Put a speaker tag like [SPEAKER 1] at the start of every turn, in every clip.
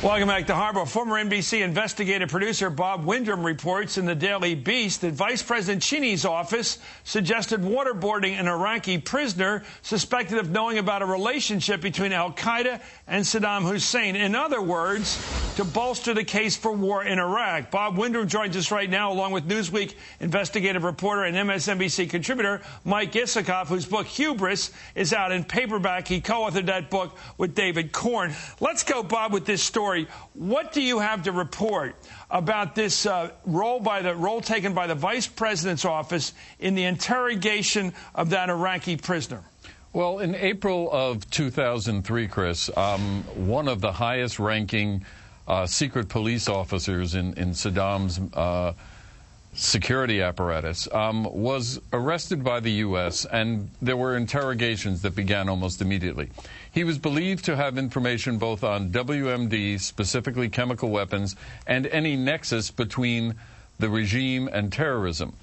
[SPEAKER 1] Welcome back to Harbor. Former NBC investigative producer Bob Windrum reports in the Daily Beast that Vice President Cheney's office suggested waterboarding an Iraqi prisoner suspected of knowing about a relationship between al-Qaeda and Saddam Hussein. In other words, to bolster the case for war in Iraq. Bob Windrum joins us right now, along with Newsweek investigative reporter and MSNBC contributor Mike Isikoff, whose book Hubris is out in paperback. He co-authored that book with David Korn. Let's go, Bob, with this story. What do you have to report about this role taken by the vice president's office in the interrogation of that Iraqi prisoner?
[SPEAKER 2] Well, in April of 2003, Chris, one of the highest-ranking secret police officers in Saddam's security apparatus was arrested by the U.S., and there were interrogations that began almost immediately. He was believed to have information both on WMD, specifically chemical weapons, and any nexus between the regime and terrorism.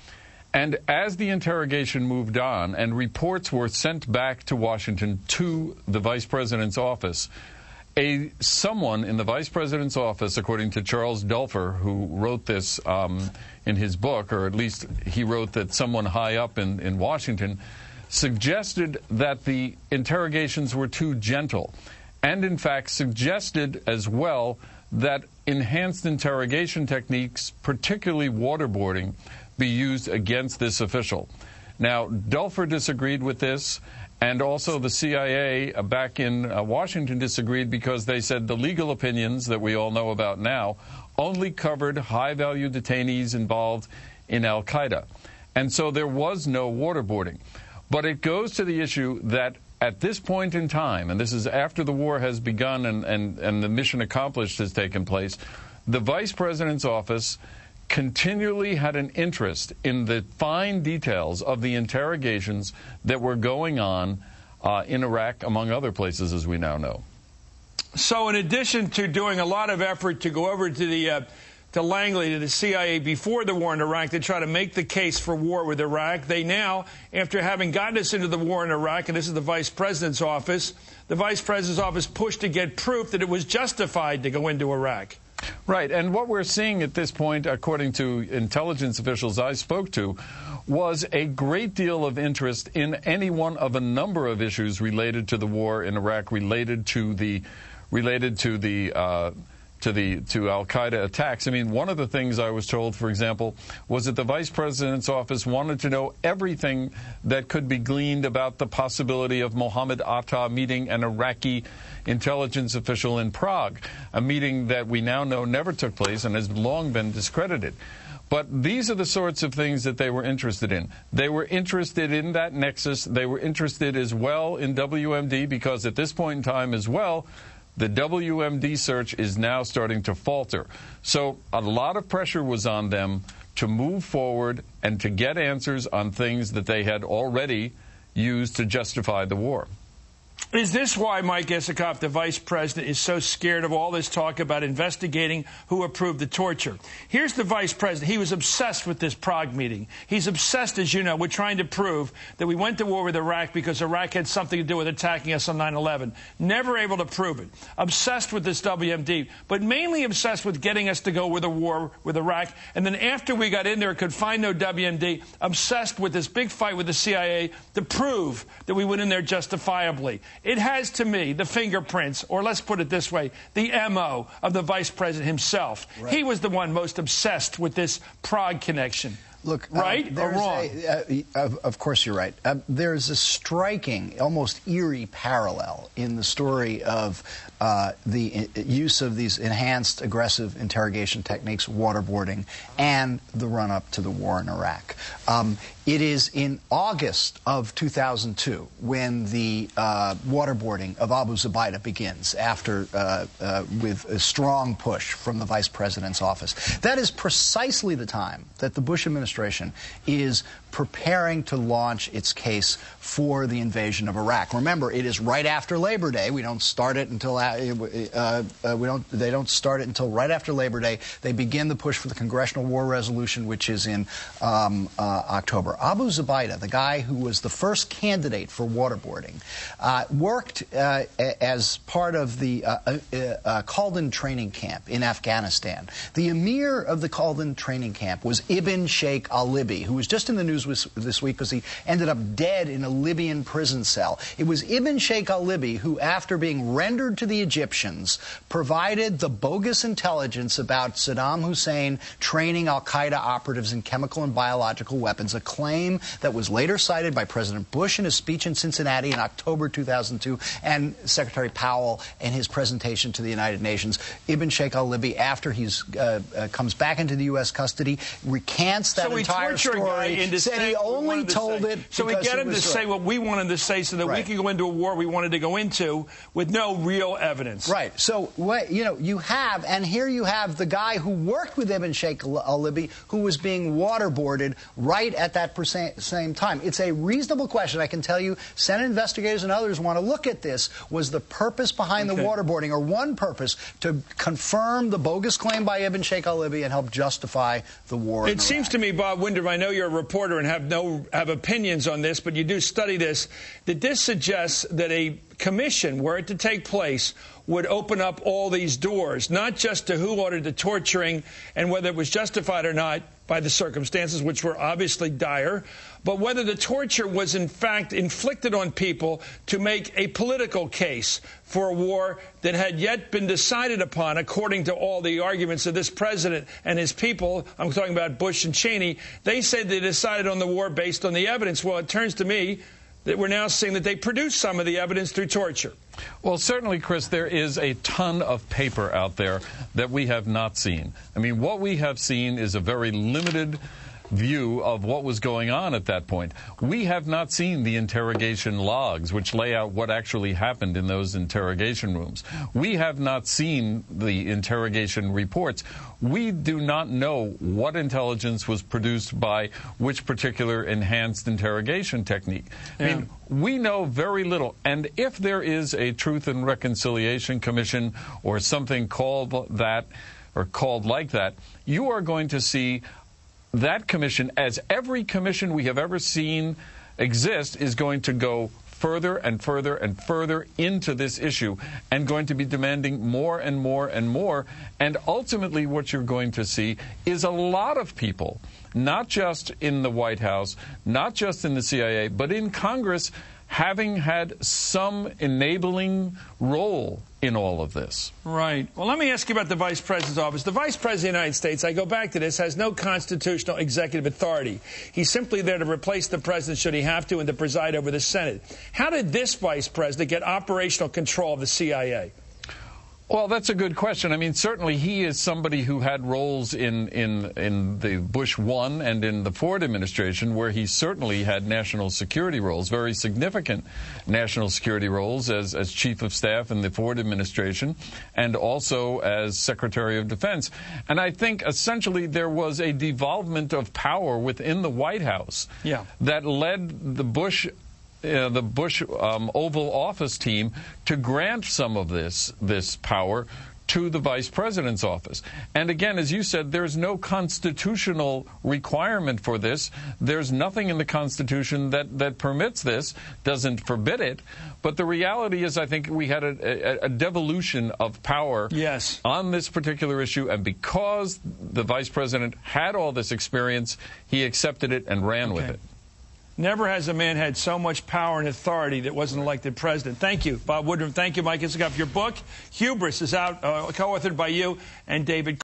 [SPEAKER 2] And as the interrogation moved on and reports were sent back to Washington to the vice president's office, someone in the vice president's office, according to Charles Dulfer, who wrote this in his book, or at least he wrote that someone high up in Washington, suggested that the interrogations were too gentle, and in fact suggested as well that enhanced interrogation techniques, particularly waterboarding, be used against this official. Now, Dulfer disagreed with this, and also the CIA back in Washington disagreed, because they said the legal opinions that we all know about now only covered high-value detainees involved in al-Qaeda. And so there was no waterboarding. But it goes to the issue that at this point in time, and this is after the war has begun and the mission accomplished has taken place, the vice president's office continually had an interest in the fine details of the interrogations that were going on in Iraq, among other places, as we now know.
[SPEAKER 1] So in addition to doing a lot of effort to go over to Langley, to the CIA before the war in Iraq, to try to make the case for war with Iraq, they now, after having gotten us into the war in Iraq, and this is the vice president's office, the vice president's office pushed to get proof that it was justified to go into Iraq.
[SPEAKER 2] Right, and what we're seeing at this point, according to intelligence officials I spoke to, was a great deal of interest in any one of a number of issues related to the war in Iraq, related to al-Qaeda attacks. I mean, one of the things I was told, for example, was that the vice president's office wanted to know everything that could be gleaned about the possibility of Mohammed Atta meeting an Iraqi intelligence official in Prague, a meeting that we now know never took place and has long been discredited. But these are the sorts of things that they were interested in. They were interested in that nexus. They were interested as well in WMD, because at this point in time as well, the WMD search is now starting to falter. So a lot of pressure was on them to move forward and to get answers on things that they had already used to justify the war.
[SPEAKER 1] Is this why, Mike Isikoff, the vice president, is so scared of all this talk about investigating who approved the torture? Here's the vice president. He was obsessed with this Prague meeting. He's obsessed, as you know, with trying to prove that we went to war with Iraq because Iraq had something to do with attacking us on 9/11. Never able to prove it. Obsessed with this WMD, but mainly obsessed with getting us to go with a war with Iraq. And then after we got in there, could find no WMD, obsessed with this big fight with the CIA to prove that we went in there justifiably. It has, to me, the fingerprints, or let's put it this way, the M.O. of the vice president himself. Right. He was the one most obsessed with this Prague connection.
[SPEAKER 3] Look,
[SPEAKER 1] right or wrong?
[SPEAKER 3] Of course you're right. There's a striking, almost eerie parallel in the story of the use of these enhanced aggressive interrogation techniques, waterboarding, and the run-up to the war in Iraq. It is in August of 2002 when the waterboarding of Abu Zubaydah begins, after with a strong push from the vice president's office. That is precisely the time that the Bush administration is preparing to launch its case for the invasion of Iraq. Remember, it is right after Labor Day. We don't start it until they don't start it until right after Labor Day. They begin the push for the Congressional War Resolution, which is in October. Abu Zubaydah, the guy who was the first candidate for waterboarding, worked as part of the Khaldan training camp in Afghanistan. The emir of the Khaldan training camp was Ibn Sheikh al-Libi, who was just in the news this week because he ended up dead in a Libyan prison cell. It was Ibn Sheikh al-Libi who, after being rendered to the Egyptians, provided the bogus intelligence about Saddam Hussein training al-Qaeda operatives in chemical and biological weapons, a claim that was later cited by President Bush in his speech in Cincinnati in October 2002 and Secretary Powell in his presentation to the United Nations. Ibn Sheikh al-Libi, after he comes back into the U.S. custody, recants that entire story, said he only told it
[SPEAKER 1] so we get him to say what we wanted to say so that we could go into a war we wanted to go into with no real evidence.
[SPEAKER 3] Right. So, you have, and here you have the guy who worked with Ibn Sheikh al-Libi who was being waterboarded right at that same time. It's a reasonable question. I can tell you Senate investigators and others want to look at this. Was the purpose behind the waterboarding, or one purpose, to confirm the bogus claim by Ibn Sheikh al-Libi and help justify the war in Iraq?
[SPEAKER 1] It seems to me, Bob Windham, I know you're a reporter and have opinions on this, but you do study this, that this suggests that a commission, were it to take place, would open up all these doors, not just to who ordered the torturing and whether it was justified or not by the circumstances, which were obviously dire, but whether the torture was in fact inflicted on people to make a political case for a war that had yet been decided upon, according to all the arguments of this president and his people. I'm talking about Bush and Cheney. They said they decided on the war based on the evidence. Well, it turns to me that we're now seeing that they produced some of the evidence through torture.
[SPEAKER 2] Well, certainly, Chris, there is a ton of paper out there that we have not seen. I mean, what we have seen is a very limited view of what was going on at that point. We have not seen the interrogation logs, which lay out what actually happened in those interrogation rooms. We have not seen the interrogation reports. We do not know what intelligence was produced by which particular enhanced interrogation technique. I mean, we know very little. And if there is a Truth and Reconciliation Commission or something called that, or called like that, you are going to see that commission, as every commission we have ever seen exist, is going to go further and further and further into this issue and going to be demanding more and more and more. And ultimately what you're going to see is a lot of people, not just in the White House, not just in the CIA, but in Congress, having had some enabling role in all of this.
[SPEAKER 1] Right. Well, let me ask you about the Vice President's office. The Vice President of the United States, I go back to this, has no constitutional executive authority. He's simply there to replace the President should he have to and to preside over the Senate. How did this Vice President get operational control of the CIA?
[SPEAKER 2] Well, that's a good question. I mean, certainly he is somebody who had roles in the Bush 1 and in the Ford administration, where he certainly had national security roles, very significant national security roles as chief of staff in the Ford administration and also as Secretary of Defense. And I think essentially there was a devolvement of power within the White House that led the Bush Oval Office team to grant some of this power to the Vice President's office. And again, as you said, there's no constitutional requirement for this. There's nothing in the Constitution that permits this, doesn't forbid it. But the reality is, I think we had a devolution of power on this particular issue. And because the Vice President had all this experience, he accepted it and ran with it.
[SPEAKER 1] Never has a man had so much power and authority that wasn't elected president. Thank you, Bob Woodrum. Thank you, Mike Isikoff. Your book, Hubris, is out, co-authored by you and David